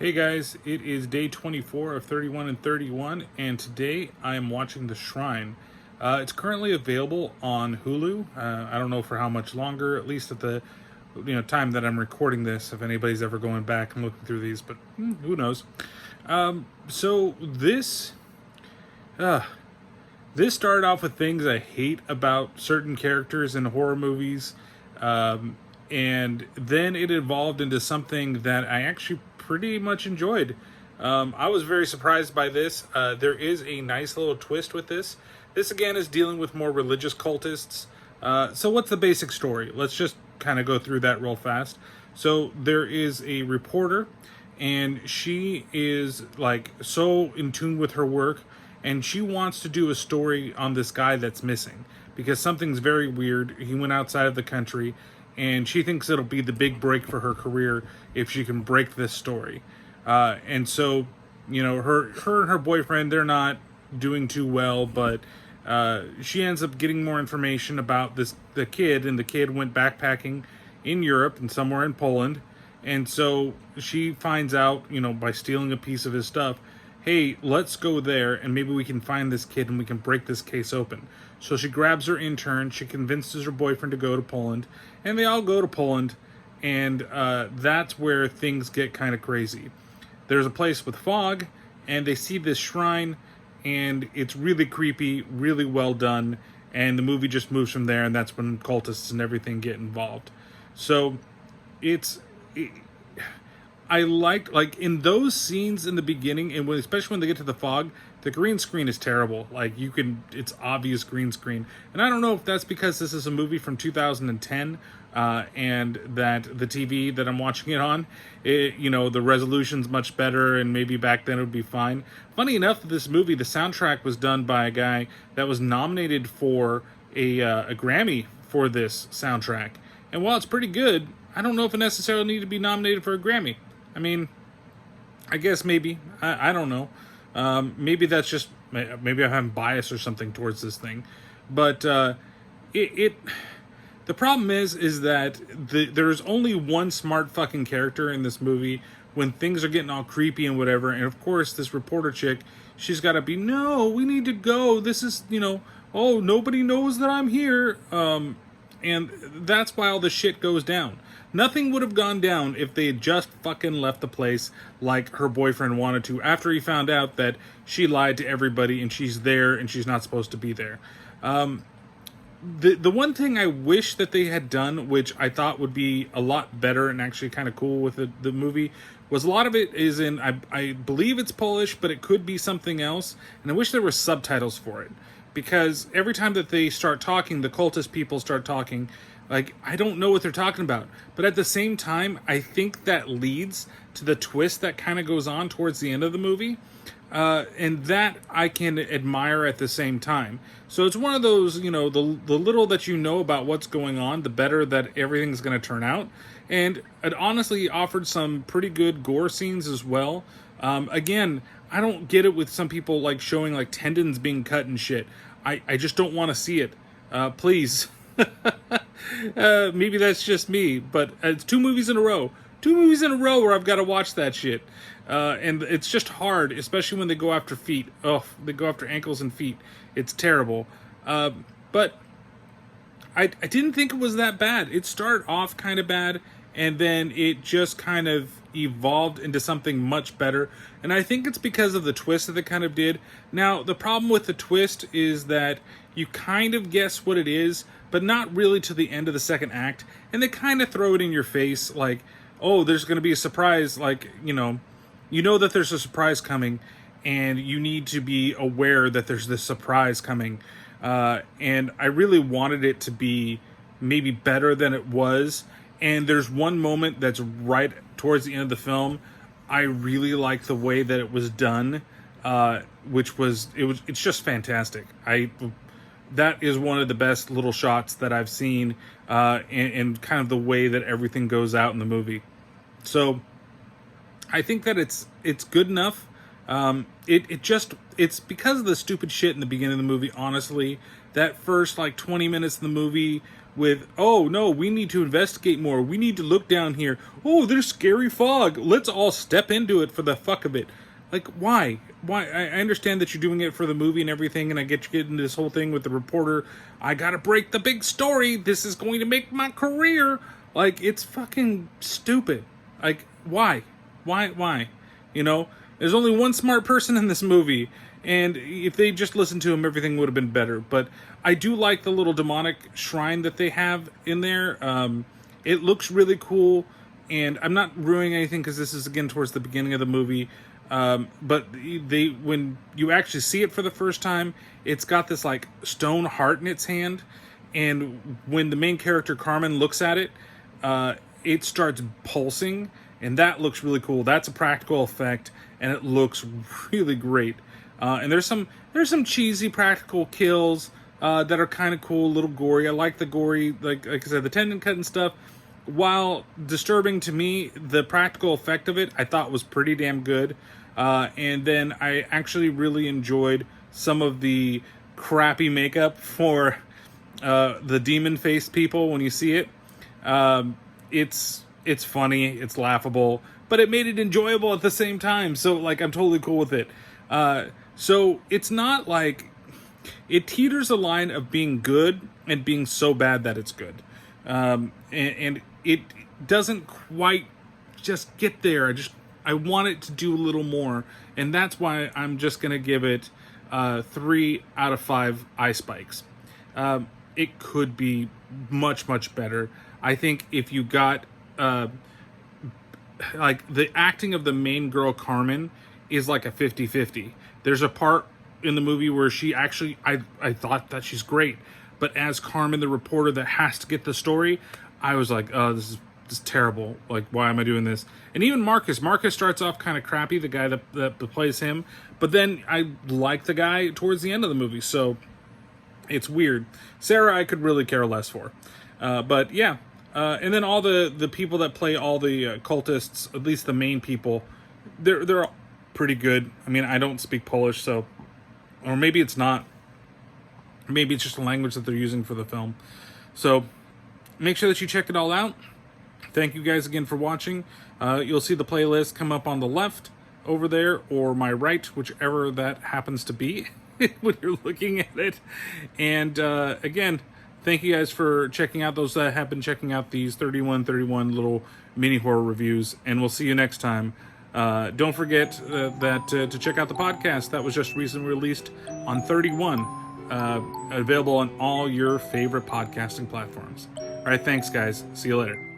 Hey guys, it is day 24 of 31 and 31, and today I am watching The Shrine. It's currently available on Hulu. I don't know for how much longer, at least at the time that I'm recording this, if anybody's ever going back and looking through these, but who knows. So this started off with things I hate about certain characters in horror movies, and then it evolved into something that I actually pretty much enjoyed. I was very surprised by this. There is a nice little twist with this. This again is dealing with more religious cultists. So what's the basic story? Let's just kind of go through that real fast. So there is a reporter, and she is like so in tune with her work, and she wants to do a story on this guy that's missing because something's very weird. He went outside of the country, and she thinks it'll be the big break for her career if she can break this story. And so, her and her boyfriend, they're not doing too well, but she ends up getting more information about the kid, and the kid went backpacking in Europe and somewhere in Poland. And so she finds out, by stealing a piece of his stuff, hey, let's go there and maybe we can find this kid and we can break this case open. So she grabs her intern, she convinces her boyfriend to go to Poland, and they all go to Poland, and that's where things get kind of crazy. There's a place with fog, and they see this shrine, and it's really creepy, really well done, and the movie just moves from there, and that's when cultists and everything get involved. So I like in those scenes in the beginning, and especially when they get to the fog, the green screen is terrible. It's obvious green screen, and I don't know if that's because this is a movie from 2010, and that the TV that I'm watching it on, the resolution's much better, and maybe back then it would be fine. Funny enough, this movie, the soundtrack was done by a guy that was nominated for a Grammy for this soundtrack, and while it's pretty good, I don't know if it necessarily needed to be nominated for a Grammy. I mean, I guess maybe. I don't know. Maybe that's just, maybe I'm having bias or something towards this thing. But the problem is that there's only one smart fucking character in this movie when things are getting all creepy and whatever. And of course, this reporter chick, she's got to be, no, we need to go. This is, oh, nobody knows that I'm here. And that's why all the shit goes down. Nothing would have gone down if they had just fucking left the place like her boyfriend wanted to after he found out that she lied to everybody and she's there and she's not supposed to be there. The one thing I wish that they had done, which I thought would be a lot better and actually kind of cool with the movie, was a lot of it is in, I believe it's Polish, but it could be something else. And I wish there were subtitles for it. Because every time that they start talking, the cultist people start talking, I don't know what they're talking about. But at the same time, I think that leads to the twist that kind of goes on towards the end of the movie. And that I can admire at the same time. So it's one of those, the little that you know about what's going on, the better that everything's going to turn out. And it honestly offered some pretty good gore scenes as well. Again, I don't get it with some people showing tendons being cut and shit. I just don't want to see it. Please. Maybe that's just me, but it's two movies in a row where I've got to watch that shit. And it's just hard, especially when they go after feet. Oh, they go after ankles and feet. It's terrible. But I didn't think it was that bad. It started off kind of bad, and then it just kind of evolved into something much better. And I think it's because of the twist that they kind of did. Now, the problem with the twist is that you kind of guess what it is, but not really to the end of the second act. And they kind of throw it in your face oh, there's going to be a surprise. You know that there's a surprise coming, and you need to be aware that there's this surprise coming. And I really wanted it to be maybe better than it was. And there's one moment that's right towards the end of the film. I really like the way that it was done, it's just fantastic. That is one of the best little shots that I've seen, and kind of the way that everything goes out in the movie. So I think that it's good enough. It's because of the stupid shit in the beginning of the movie, honestly. That first 20 minutes of the movie with, oh no, we need to investigate more. We need to look down here. Oh, there's scary fog. Let's all step into it for the fuck of it. Like, why? Why? I understand that you're doing it for the movie and everything, and I get you getting this whole thing with the reporter. I gotta break the big story. This is going to make my career. Like, it's fucking stupid. Like, why? Why? You know, there's only one smart person in this movie, and if they just listened to him, everything would have been better. But I do like the little demonic shrine that they have in there. It looks really cool, and I'm not ruining anything because this is, again, towards the beginning of the movie. But when you actually see it for the first time, it's got this like stone heart in its hand, and when the main character Carmen looks at it, it starts pulsing, and that looks really cool. That's a practical effect, and it looks really great. And there's some cheesy practical kills that are kind of cool, a little gory. I like the gory, like I said, the tendon cut and stuff. While disturbing to me, the practical effect of it I thought was pretty damn good. And then I actually really enjoyed some of the crappy makeup for the demon face people when you see it. It's funny, it's laughable, but it made it enjoyable at the same time. So like, I'm totally cool with it. So it's not like, it teeters a line of being good and being so bad that it's good. And it doesn't quite just get there. I want it to do a little more, and that's why I'm just going to give it 3 out of 5 eye spikes. It could be much, much better. I think if you got, like, the acting of the main girl, Carmen, is like a 50-50. There's a part in the movie where she actually, I thought that she's great, but as Carmen, the reporter that has to get the story, I was like, oh, this is terrible. Like, why am I doing this? And even Marcus starts off kind of crappy, the guy that plays him, but then I like the guy towards the end of the movie, so it's weird. Sarah, I could really care less for. But yeah, and then all the people that play all the cultists, at least the main people, they're all pretty good. I mean, I don't speak Polish, so, or maybe it's not. Maybe it's just a language that they're using for the film. So make sure that you check it all out. Thank you guys again for watching. You'll see the playlist come up on the left over there, or my right, whichever that happens to be when you're looking at it. And again, thank you guys for checking out, those that have been checking out these 31 little mini horror reviews, and we'll see you next time. Don't forget to check out the podcast that was just recently released on 31, available on all your favorite podcasting platforms. All right, thanks guys. See you later.